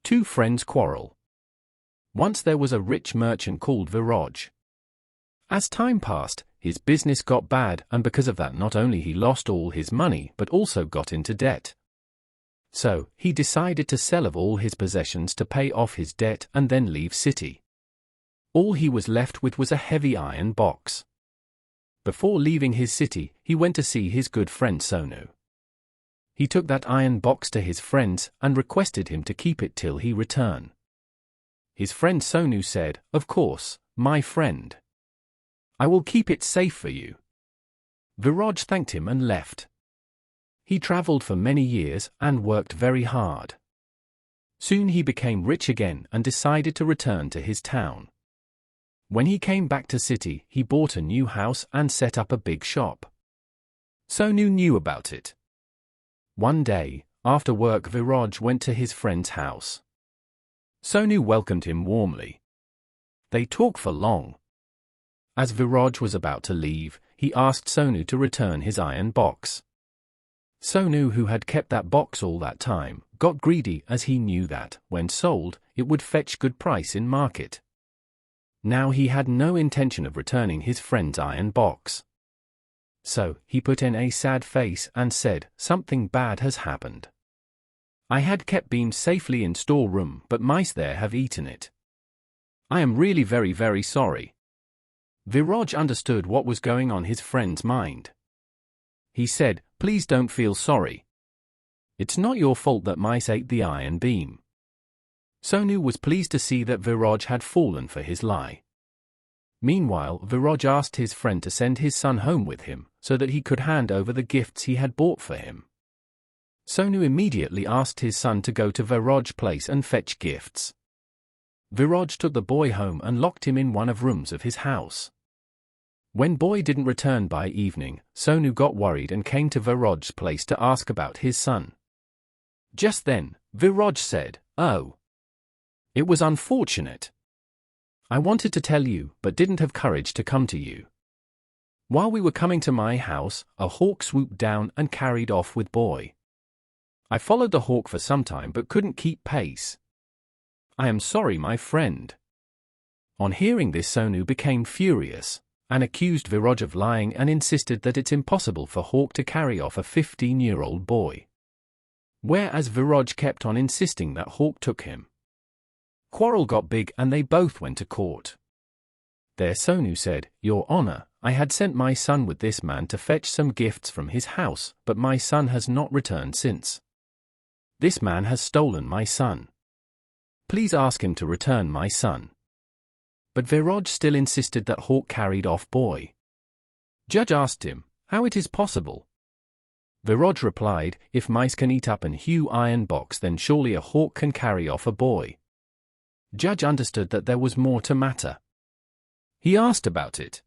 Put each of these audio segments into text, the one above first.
Two friends quarrel. Once there was a rich merchant called Viraj. As time passed, his business got bad, and because of that not only he lost all his money but also got into debt. So, he decided to sell of all his possessions to pay off his debt and then leave city. All he was left with was a heavy iron box. Before leaving his city, he went to see his good friend Sonu. He took that iron box to his friends and requested him to keep it till he return. His friend Sonu said, "Of course, my friend. I will keep it safe for you." Viraj thanked him and left. He traveled for many years and worked very hard. Soon he became rich again and decided to return to his town. When he came back to city, he bought a new house and set up a big shop. Sonu knew about it. One day, after work, Viraj went to his friend's house. Sonu welcomed him warmly. They talked for long. As Viraj was about to leave, he asked Sonu to return his iron box. Sonu, who had kept that box all that time, got greedy as he knew that, when sold, it would fetch good price in market. Now he had no intention of returning his friend's iron box. So, he put in a sad face and said, "Something bad has happened. I had kept beans safely in storeroom, but mice there have eaten it. I am really very sorry." Viraj understood what was going on his friend's mind. He said, "Please don't feel sorry. It's not your fault that mice ate the iron beam." Sonu was pleased to see that Viraj had fallen for his lie. Meanwhile, Viraj asked his friend to send his son home with him, so that he could hand over the gifts he had bought for him. Sonu immediately asked his son to go to Viraj's place and fetch gifts. Viraj took the boy home and locked him in one of rooms of his house. When boy didn't return by evening, Sonu got worried and came to Viraj's place to ask about his son. Just then, Viraj said, "Oh, it was unfortunate. I wanted to tell you, but didn't have courage to come to you. While we were coming to my house, a hawk swooped down and carried off with boy. I followed the hawk for some time but couldn't keep pace. I am sorry, my friend." On hearing this, Sonu became furious and accused Viraj of lying and insisted that it's impossible for hawk to carry off a 15-year-old boy. Whereas Viraj kept on insisting that hawk took him. Quarrel got big and they both went to court. There Sonu said, "Your Honor, I had sent my son with this man to fetch some gifts from his house, but my son has not returned since. This man has stolen my son. Please ask him to return my son." But Viraj still insisted that hawk carried off boy. Judge asked him, how it is possible. Viraj replied, "If mice can eat up an huge iron box, then surely a hawk can carry off a boy." Judge understood that there was more to matter. He asked about it.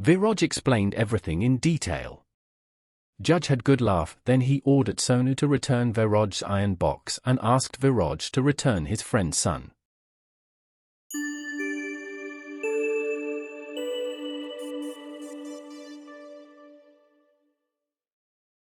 Viraj explained everything in detail. Judge had good laugh, then he ordered Sonu to return Viraj's iron box and asked Viraj to return his friend's son.